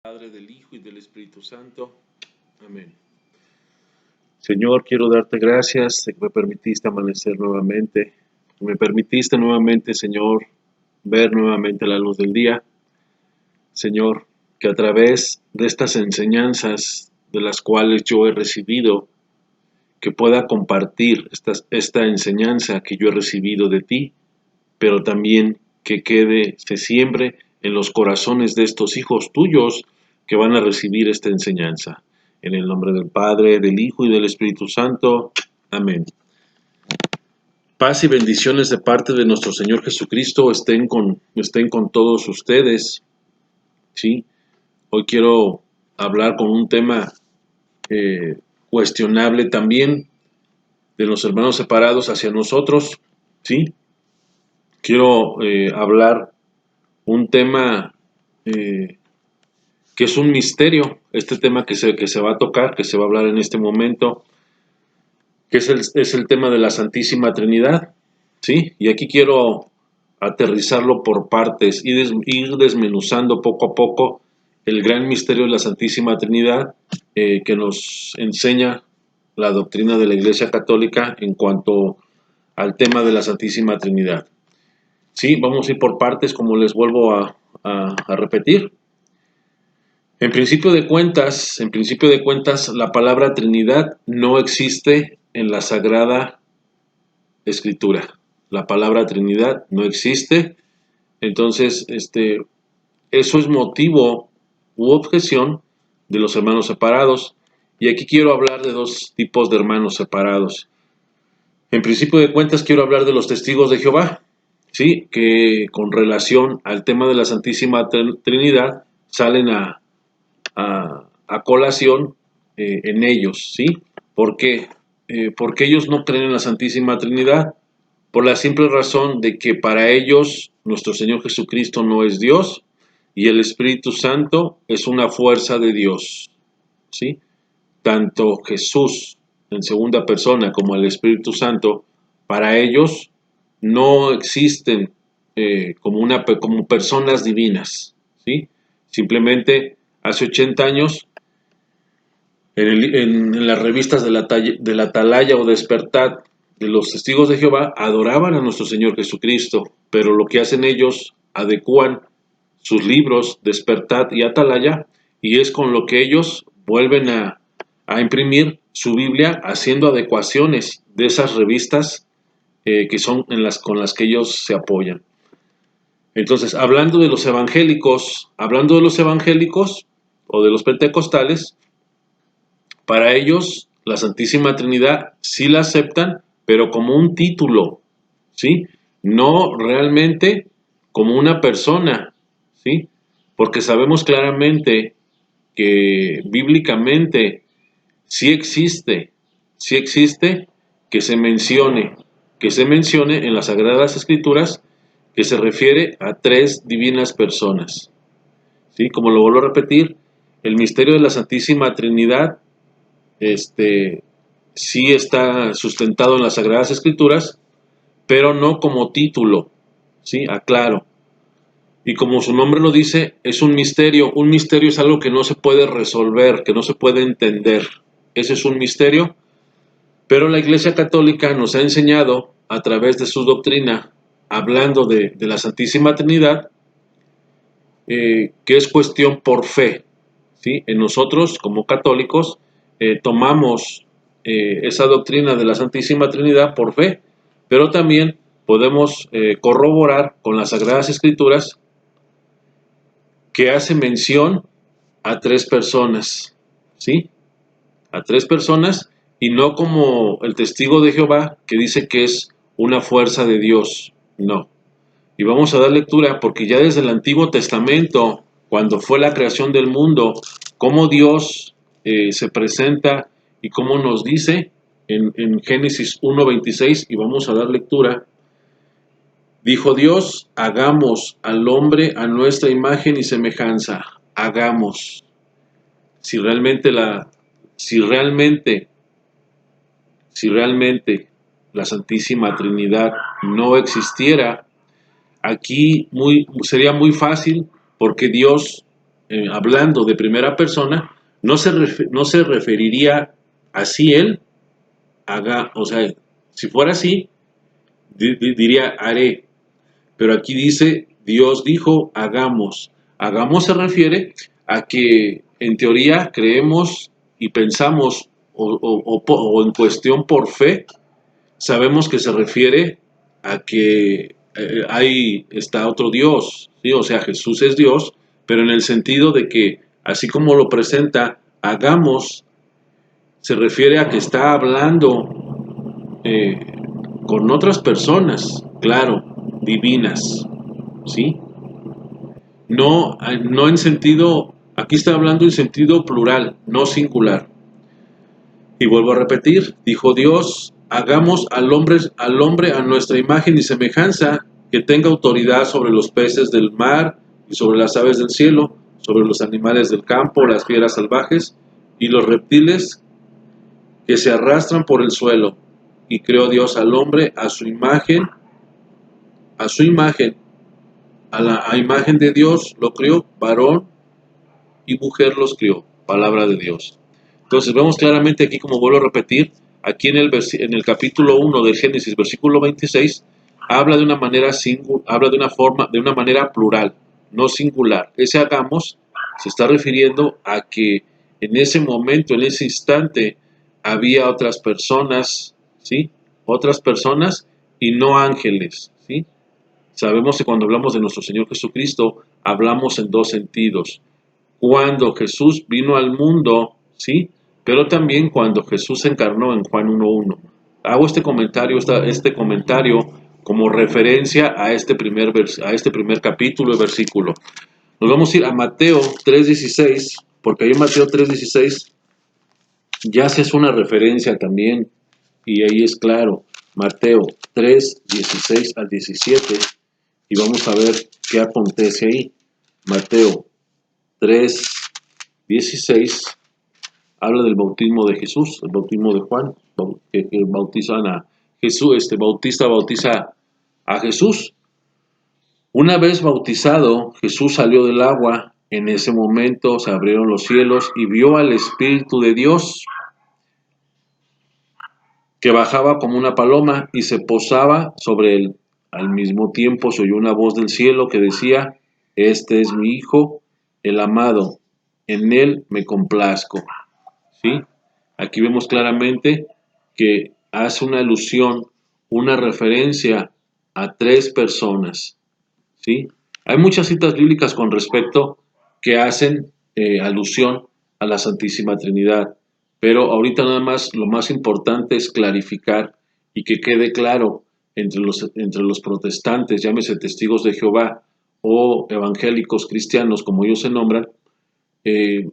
Padre, del Hijo y del Espíritu Santo. Amén. Señor, quiero darte gracias de que me permitiste amanecer nuevamente. Me permitiste nuevamente, Señor, ver nuevamente la luz del día. Señor, que a través de estas enseñanzas de las cuales yo he recibido, que pueda compartir esta enseñanza que yo he recibido de ti, pero también que se siembre en los corazones de estos hijos tuyos que van a recibir esta enseñanza. En el nombre del Padre, del Hijo y del Espíritu Santo. Amén. Paz y bendiciones de parte de nuestro Señor Jesucristo estén con todos ustedes. ¿Sí? Hoy quiero hablar con un tema cuestionable también de los hermanos separados hacia nosotros. ¿Sí? Quiero hablar un tema que es un misterio, este tema que se va a tocar, que se va a hablar en este momento, que es el tema de la Santísima Trinidad, ¿sí? Y aquí quiero aterrizarlo por partes, ir desmenuzando poco a poco el gran misterio de la Santísima Trinidad que nos enseña la doctrina de la Iglesia Católica en cuanto al tema de la Santísima Trinidad. Sí, vamos a ir por partes, como les vuelvo a repetir. En principio de cuentas, la palabra Trinidad no existe en la Sagrada Escritura. La palabra Trinidad no existe. Entonces, eso es motivo u objeción de los hermanos separados. Y aquí quiero hablar de dos tipos de hermanos separados. En principio de cuentas, quiero hablar de los testigos de Jehová, ¿sí? Que con relación al tema de la Santísima Trinidad salen a colación en ellos, ¿sí? ¿Por qué? Porque ellos no creen en la Santísima Trinidad, por la simple razón de que para ellos nuestro Señor Jesucristo no es Dios y el Espíritu Santo es una fuerza de Dios, ¿sí? Tanto Jesús en segunda persona como el Espíritu Santo, para ellos no existen como personas divinas, ¿sí? Simplemente hace 80 años en las revistas de la Atalaya o Despertar de los Testigos de Jehová adoraban a nuestro Señor Jesucristo, pero lo que hacen ellos, adecúan sus libros Despertar y Atalaya, y es con lo que ellos vuelven a imprimir su Biblia, haciendo adecuaciones de esas revistas que son con las que ellos se apoyan. Entonces, hablando de los evangélicos o de los pentecostales, para ellos, la Santísima Trinidad sí la aceptan, pero como un título, ¿sí? No realmente como una persona, ¿sí? Porque sabemos claramente que bíblicamente sí existe que se mencione en las Sagradas Escrituras que se refiere a tres divinas personas, ¿sí? Como lo vuelvo a repetir, el misterio de la Santísima Trinidad sí está sustentado en las Sagradas Escrituras, pero no como título, ¿sí? Aclaro. Y como su nombre lo dice, es un misterio. Un misterio es algo que no se puede resolver, que no se puede entender. Ese es un misterio. Pero la Iglesia Católica nos ha enseñado, a través de su doctrina, hablando de la Santísima Trinidad, que es cuestión por fe, ¿sí? En nosotros, como católicos, tomamos esa doctrina de la Santísima Trinidad por fe, pero también podemos corroborar con las Sagradas Escrituras que hace mención a tres personas, ¿sí? A tres personas, y no como el testigo de Jehová que dice que es una fuerza de Dios, no. Y vamos a dar lectura porque ya desde el Antiguo Testamento, cuando fue la creación del mundo, cómo Dios se presenta y cómo nos dice en Génesis 1:26, y vamos a dar lectura. Dijo Dios: hagamos al hombre a nuestra imagen y semejanza. Hagamos. Si realmente la Santísima Trinidad no existiera, aquí sería muy fácil, porque Dios hablando de primera persona, no se referiría así él, o sea, si fuera así, diría haré, pero aquí dice, Dios dijo, hagamos. Hagamos se refiere a que en teoría creemos y pensamos, o en cuestión por fe, sabemos que se refiere a que ahí está otro Dios, ¿sí? O sea, Jesús es Dios, pero en el sentido de que, así como lo presenta, hagamos, se refiere a que está hablando con otras personas, claro, divinas, ¿sí? No, no en sentido, aquí está hablando en sentido plural, no singular. Y vuelvo a repetir, dijo Dios, hagamos al hombre a nuestra imagen y semejanza, que tenga autoridad sobre los peces del mar y sobre las aves del cielo, sobre los animales del campo, las fieras salvajes y los reptiles que se arrastran por el suelo. Y creó Dios al hombre a su imagen, a imagen de Dios lo crió, varón y mujer los crió. Palabra de Dios. Entonces vemos claramente aquí, como vuelvo a repetir, aquí en el capítulo 1 de Génesis, versículo 26, habla de una manera habla de una manera plural, no singular. Ese hagamos se está refiriendo a que en ese momento, en ese instante, había otras personas, ¿sí? Otras personas y no ángeles, ¿sí? Sabemos que cuando hablamos de nuestro Señor Jesucristo, hablamos en dos sentidos. Cuando Jesús vino al mundo, ¿sí? Pero también cuando Jesús se encarnó en Juan 1:1. Hago este comentario como referencia a este primer capítulo y versículo. Nos vamos a ir a Mateo 3:16, porque ahí en Mateo 3:16 ya se hace una referencia también, y ahí es claro, Mateo 3:16 al 17, y vamos a ver qué acontece ahí. Mateo 3:16 habla del bautismo de Jesús, el bautismo de Juan, que bautizan a Jesús, bautiza a Jesús. Una vez bautizado, Jesús salió del agua. En ese momento se abrieron los cielos y vio al Espíritu de Dios que bajaba como una paloma y se posaba sobre él. Al mismo tiempo se oyó una voz del cielo que decía, este es mi Hijo, el amado, en él me complazco. ¿Sí? Aquí vemos claramente que hace una alusión, una referencia a tres personas. ¿Sí? Hay muchas citas bíblicas con respecto que hacen alusión a la Santísima Trinidad, pero ahorita nada más lo más importante es clarificar y que quede claro entre los protestantes, llámese testigos de Jehová o evangélicos cristianos, como ellos se nombran, eh,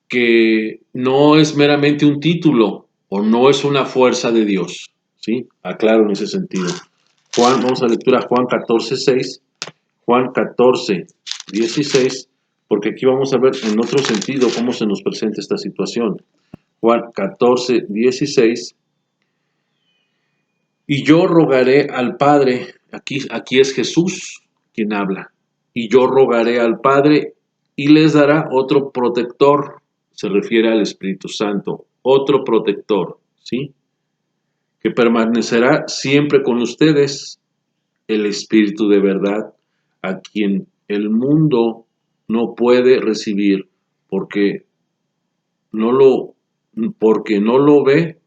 que no es meramente un título o no es una fuerza de Dios. ¿Sí? Aclaro en ese sentido. Vamos a lectura Juan 14:6. Juan 14:16, porque aquí vamos a ver en otro sentido cómo se nos presenta esta situación. Juan 14:16, y yo rogaré al Padre, aquí es Jesús quien habla, y yo rogaré al Padre y les dará otro protector, se refiere al Espíritu Santo, otro protector, ¿sí? Que permanecerá siempre con ustedes, el Espíritu de verdad, a quien el mundo no puede recibir porque no lo, porque no lo ve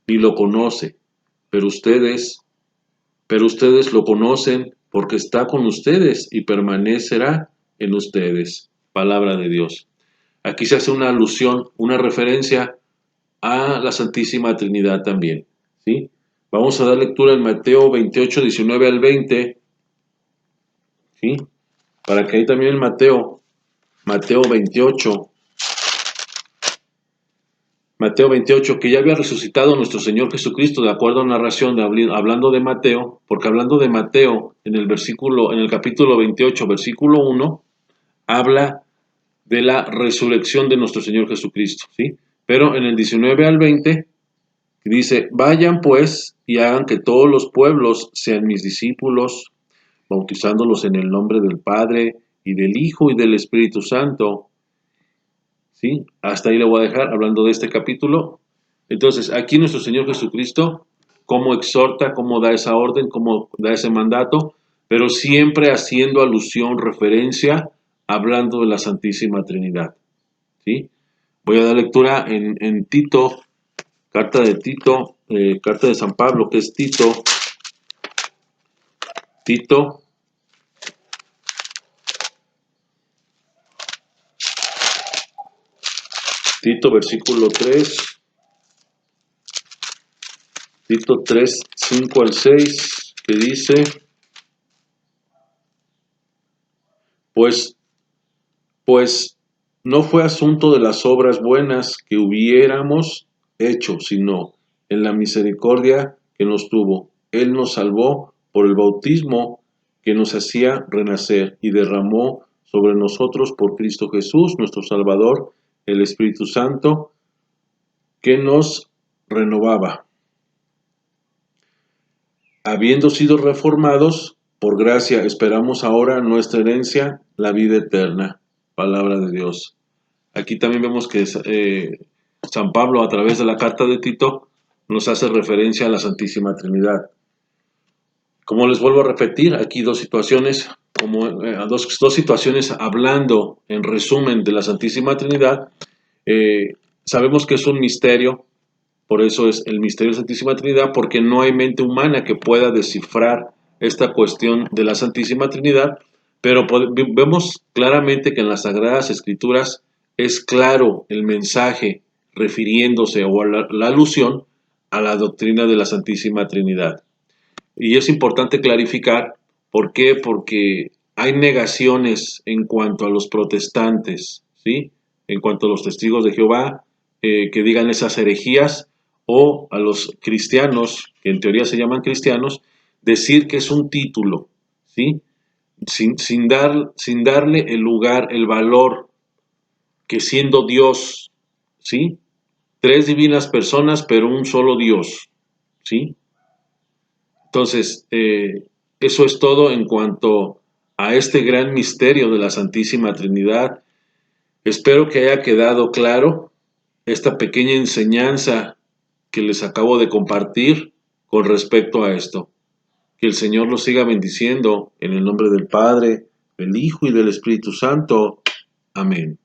ni lo conoce, pero ustedes lo conocen porque está con ustedes y permanecerá en ustedes. Palabra de Dios. Aquí se hace una alusión, una referencia a la Santísima Trinidad también, ¿sí? Vamos a dar lectura en Mateo 28:19 al 20, ¿sí? Para que ahí también en Mateo 28, que ya había resucitado nuestro Señor Jesucristo, de acuerdo a narración, hablando de Mateo, porque hablando de Mateo, en el capítulo 28, versículo 1, habla de la resurrección de nuestro Señor Jesucristo, ¿sí? Pero en el 19 al 20, dice, vayan pues y hagan que todos los pueblos sean mis discípulos, bautizándolos en el nombre del Padre y del Hijo y del Espíritu Santo. ¿Sí? Hasta ahí le voy a dejar hablando de este capítulo. Entonces, aquí nuestro Señor Jesucristo, cómo exhorta, cómo da esa orden, cómo da ese mandato, pero siempre haciendo alusión, referencia, hablando de la Santísima Trinidad. ¿Sí? Voy a dar lectura en Tito, carta de Tito, carta de San Pablo, que es Tito, Tito, versículo 3, Tito 3, 5 al 6, que dice, pues no fue asunto de las obras buenas que hubiéramos hecho, sino en la misericordia que nos tuvo. Él nos salvó por el bautismo que nos hacía renacer y derramó sobre nosotros por Cristo Jesús, nuestro Salvador, el Espíritu Santo, que nos renovaba. Habiendo sido reformados, por gracia esperamos ahora nuestra herencia, la vida eterna. Palabra de Dios. Aquí también vemos que San Pablo, a través de la carta de Tito, nos hace referencia a la Santísima Trinidad. Como les vuelvo a repetir, aquí dos situaciones, dos situaciones hablando en resumen de la Santísima Trinidad. Sabemos que es un misterio, por eso es el misterio de la Santísima Trinidad, porque no hay mente humana que pueda descifrar esta cuestión de la Santísima Trinidad, pero vemos claramente que en las Sagradas Escrituras es claro el mensaje refiriéndose o la alusión a la doctrina de la Santísima Trinidad. Y es importante clarificar por qué, porque hay negaciones en cuanto a los protestantes, ¿sí? En cuanto a los testigos de Jehová, que digan esas herejías, o a los cristianos, que en teoría se llaman cristianos, decir que es un título, ¿sí? Sin darle el lugar, el valor que siendo Dios, ¿sí? Tres divinas personas, pero un solo Dios, ¿sí? Entonces, eso es todo en cuanto a este gran misterio de la Santísima Trinidad. Espero que haya quedado claro esta pequeña enseñanza que les acabo de compartir con respecto a esto. Que el Señor los siga bendiciendo en el nombre del Padre, del Hijo y del Espíritu Santo. Amén.